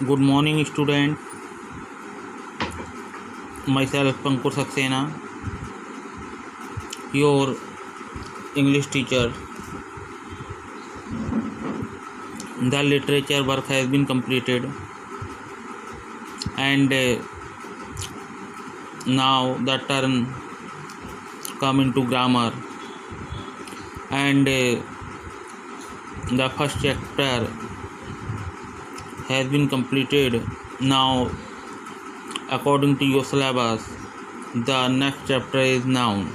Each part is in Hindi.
Good morning, student. Myself Pankur Saxena, your English teacher. The literature work has been completed, and now the turn come into grammar, and the first chapter has been completed. Now, according to your syllabus, the next chapter is noun.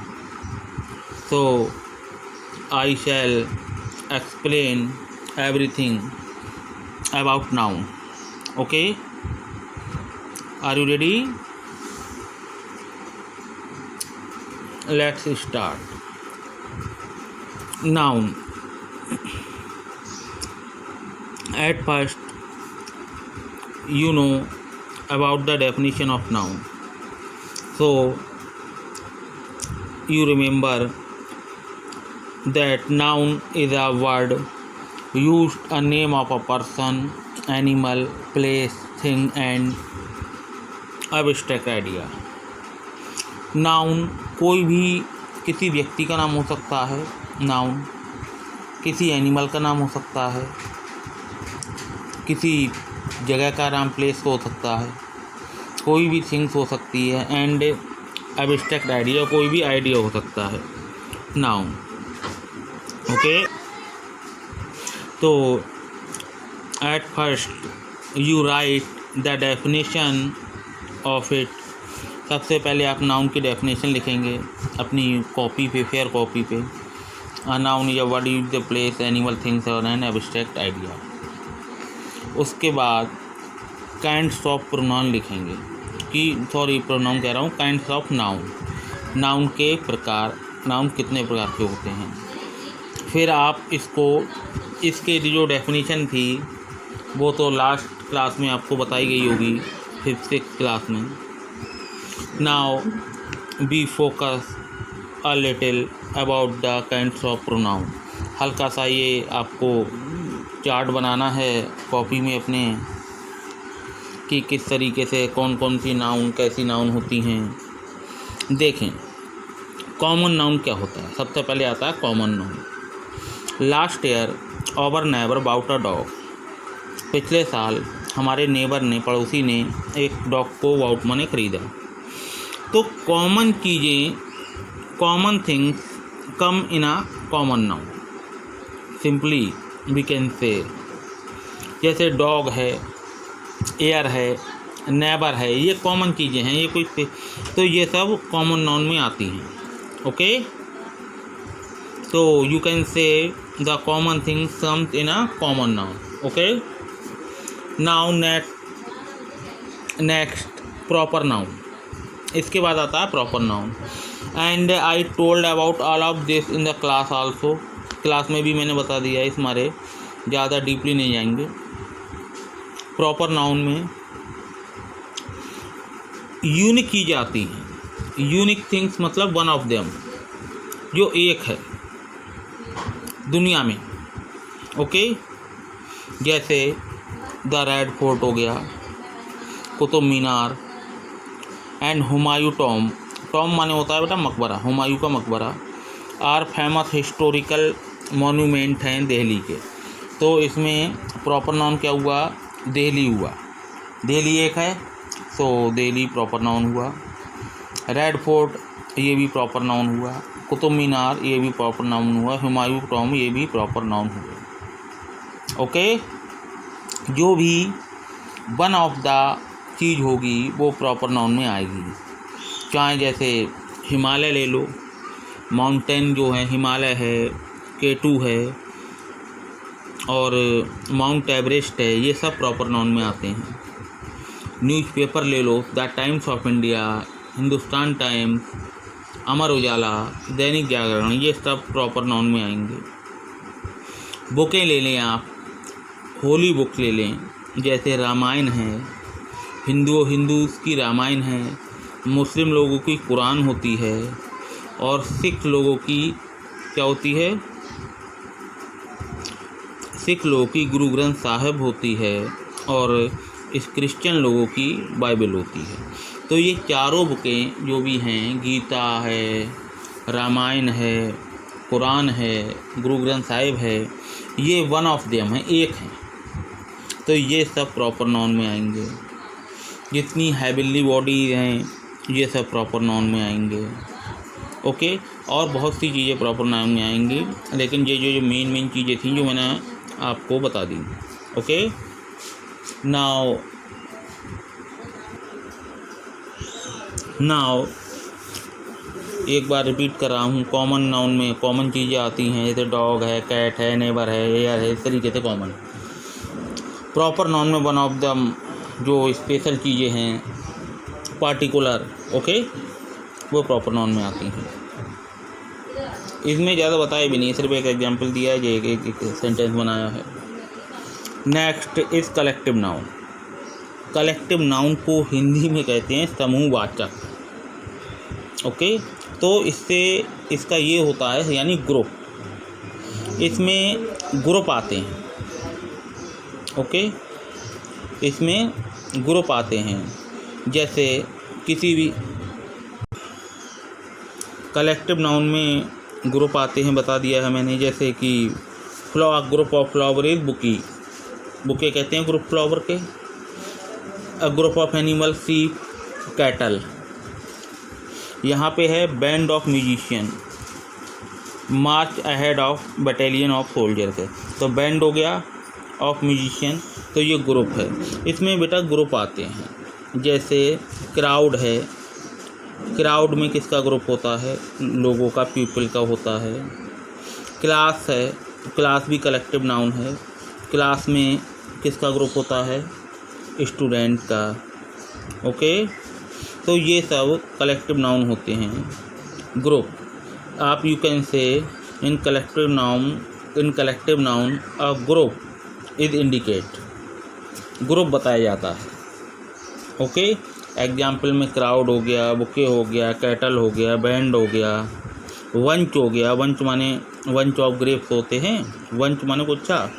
So I shall explain everything about noun. Okay, are you ready? Let's start. Noun. At first, you know about the definition of noun. So you remember that noun is a word used a name of a person, animal, place, thing and abstract idea. Noun कोई भी किसी व्यक्ति का नाम हो सकता है, नाउन किसी एनिमल का नाम हो सकता है, किसी जगह का नाम प्लेस हो सकता है, कोई भी थिंग्स हो सकती है एंड एब्स्ट्रैक्ट आइडिया कोई भी आइडिया हो सकता है नाउन. ओके, तो at first you right the definition of it. सबसे पहले आप नाउन की डेफिनेशन लिखेंगे अपनी कॉपी पे, फेयर कॉपी पे. Noun is a word used the place, animal, things और एन एब्स्ट्रैक्ट आइडिया. उसके बाद काइंड्स ऑफ प्रोनाउन लिखेंगे प्रोनाउन कह रहा हूँ, काइंड्स ऑफ नाउन. नाउन के प्रकार, नाउन कितने प्रकार के होते हैं. फिर आप इसके जो डेफिनेशन थी वो तो लास्ट क्लास में आपको बताई गई होगी, 5th क्लास में. Now B focus a little about the kinds of pronoun. हल्का सा ये आपको चार्ट बनाना है कॉपी में अपने कि किस तरीके से कौन कौन सी नाउन, कैसी नाउन होती हैं. देखें, कॉमन नाउन क्या होता है. सबसे पहले आता है common noun. Last year our neighbour bought a dog. पिछले साल हमारे नेबर ने, पड़ोसी ने एक डॉग को बाउट माने खरीदा. तो कॉमन चीज़ें, common things come in a common noun. Simply we can say, जैसे डॉग है, एयर है, नेबर है, ये कॉमन चीज़ें हैं. ये कोई, तो ये सब कॉमन नाउन में आती हैं. Okay, so you can say the common things comes in a common noun. Okay, now next proper noun. इसके बाद आता है proper noun. And I told about all of this in the class also. Class में भी मैंने बता दिया, इस मारे ज़्यादा डीपली नहीं जाएंगे. प्रॉपर नाउन में यूनिक चीज़ें आती हैं. यूनिक थिंग्स मतलब वन ऑफ देम, जो एक है दुनिया में. ओके, जैसे द रेड फोर्ट हो गया, Qutub Minar and Humayun Tom. Tom माने होता है बेटा मकबरा, हुमायूं का मकबरा. आर फेमस हिस्टोरिकल मॉन्यूमेंट हैं दिल्ली के. तो इसमें प्रॉपर नाउन क्या हुआ, दिल्ली हुआ. दिल्ली एक है, सो दिल्ली प्रॉपर नाउन हुआ. रेड फोर्ट ये भी प्रॉपर नाउन हुआ. कुतुब मीनार ये भी प्रॉपर नाउन हुआ. हुमायूं टॉम ये भी प्रॉपर नाउन हुआ. ओके, जो भी वन ऑफ द चीज़ होगी वो प्रॉपर नाउन में आएगी. चाहे जैसे हिमालय ले लो, माउंटेन जो है हिमालय है, K2 है और माउंट एवरेस्ट है, ये सब प्रॉपर नाउन में आते हैं. न्यूज़पेपर ले लो, The Times of India, Hindustan Times, Amar Ujala, Dainik Jagran, ये सब प्रॉपर नाउन में आएंगे. बुकें ले लें आप, होली बुक ले लें, जैसे रामायण है, हिंदूज़ की रामायण है, मुस्लिम लोगों की कुरान होती है और सिख लोगों की क्या होती है, सिख लोगों की गुरु ग्रंथ साहिब होती है और इस क्रिश्चियन लोगों की बाइबल होती है। तो ये चारों बुकें जो भी हैं, गीता है, रामायण है, कुरान है, गुरु ग्रंथ साहिब है, ये वन ऑफ देम है, एक है। तो ये सब प्रॉपर नाउन में आएंगे। जितनी हेवनली बॉडीज हैं ये सब प्रॉपर नाउन में आएंगे। ओके, और बहुत सी चीज़ें प्रॉपर नाउन में आएंगी, लेकिन ये जो मेन चीज़ें थी जो मैंने आपको बता दी। ओके, नाउ एक बार रिपीट कर रहा हूँ। कॉमन नाउन में कॉमन चीज़ें आती हैं, जैसे डॉग है, कैट है, नेबर है, एयर है, इस तरीके से कॉमन। प्रॉपर नाउन में वन ऑफ द जो स्पेशल चीज़ें हैं, पार्टिकुलर, ओके, वो प्रॉपर नाउन में आती हैं। इसमें ज़्यादा बताया भी नहीं, सिर्फ एक एग्जांपल दिया है, एक सेंटेंस बनाया है। Next is collective noun. Collective noun को हिंदी में कहते हैं समूहवाचक। ओके, तो इसका ये होता है यानी ग्रुप। इसमें ग्रुप आते हैं। ओके, इसमें ग्रुप आते हैं, जैसे किसी भी कलेक्टिव नाउन में ग्रुप आते हैं, बता दिया है मैंने। जैसे कि group of flower is bouquet, bouquet कहते हैं ग्रुप फ्लावर के। A group of animal sheep, cattle. यहाँ पे है band of musician, march ahead of battalion of soldier के। तो बैंड हो गया ऑफ म्यूजिशियन, तो ये ग्रुप है। इसमें बेटा ग्रुप आते हैं, जैसे क्राउड है। क्राउड में किसका ग्रुप होता है? लोगों का, पीपल का होता है। क्लास है, क्लास भी कलेक्टिव नाउन है। क्लास में किसका ग्रुप होता है? स्टूडेंट का। ओके, तो ये सब कलेक्टिव नाउन होते हैं, ग्रुप। आप you can say in collective noun a group is indicate, group बताया जाता है। ओके, एग्जाम्पल में क्राउड हो गया, बुके हो गया, कैटल हो गया, बैंड हो गया, वंच हो गया। वंच माने वंच ऑफ ग्रेप्स होते हैं, वंच माने गुच्छा।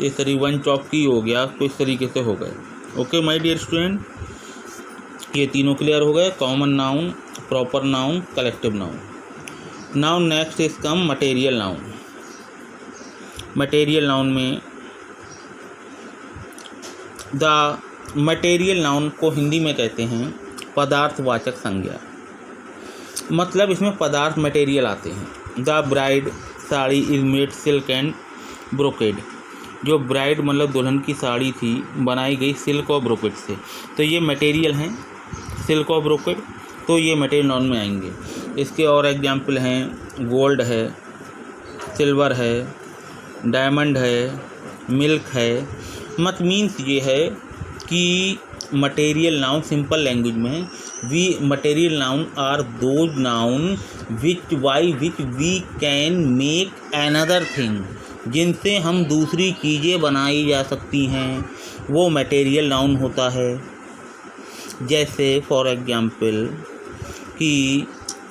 इस तरीके वंच ऑफ की हो गया, तो इस तरीके से हो गए। ओके माय डियर स्टूडेंट, ये तीनों क्लियर हो गए, common noun, proper noun, collective noun. Now next is come material noun. Material noun में द मटेरियल नाउन को हिंदी में कहते हैं पदार्थवाचक संज्ञा। मतलब इसमें पदार्थ मटेरियल आते हैं। The bride sari is made silk and brocade. जो ब्राइड मतलब दुल्हन की साड़ी थी, बनाई गई सिल्क और ब्रोकेड से। तो ये मटेरियल हैं, सिल्क और ब्रोकेड, तो ये मटेरियल नाउन में आएंगे। इसके और एग्जाम्पल हैं, गोल्ड है, सिल्वर है, डायमंड है, मिल्क है। मत मीन्स ये है कि मटेरियल नाउन सिंपल लैंग्वेज में material noun are those noun which we can make another thing, जिनसे हम दूसरी चीज़ें बनाई जा सकती हैं, वो मटेरियल नाउन होता है। जैसे फॉर एग्जांपल कि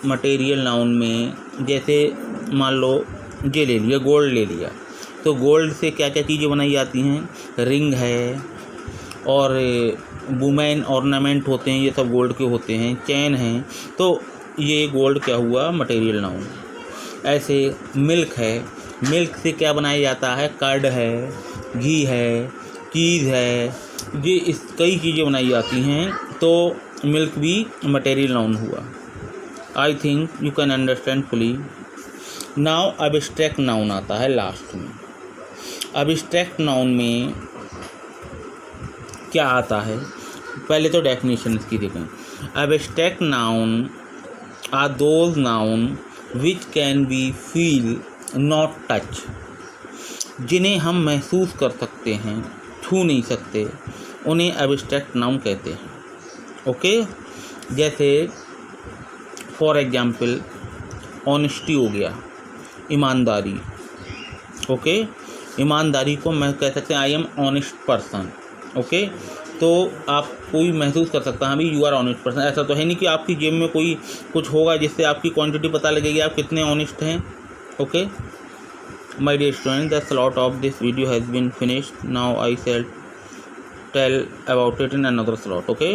मटेरियल नाउन में, जैसे मान लो ये ले लिया, गोल्ड ले लिया, तो गोल्ड से क्या क्या चीज़ें बनाई जाती हैं? रिंग है, और वुमेन ऑर्नामेंट होते हैं, ये सब गोल्ड के होते हैं। चैन है, तो ये गोल्ड क्या हुआ? Material noun. ऐसे मिल्क है, मिल्क से क्या बनाया जाता है? कर्ड है, घी है, चीज़ है, ये इस कई चीज़ें बनाई जाती हैं, तो मिल्क भी मटेरियल नाउन हुआ। I think you can understand fully. Now abstract noun आता है लास्ट में। एब्स्ट्रैक्ट नाउन में क्या आता है? पहले तो डेफिनेशन इसकी देखें। Abstract noun are those noun which can be feel not touch, जिन्हें हम महसूस कर सकते हैं, छू नहीं सकते, उन्हें एब्स्ट्रैक्ट नाउन कहते हैं। ओके, जैसे फॉर एग्जांपल ऑनेस्टी हो गया, ईमानदारी। ओके, ईमानदारी को मैं कह सकते हैं I am honest person. Okay, तो आप कोई महसूस कर सकता है, हाँ भाई यू आर ऑनेस्ट पर्सन। ऐसा तो है नहीं कि आपकी जेब में कोई कुछ होगा जिससे आपकी क्वांटिटी पता लगेगी आप कितने ऑनेस्ट हैं। Okay my dear student, the slot of this video has been finished. Now I said tell about it in another slot. Okay.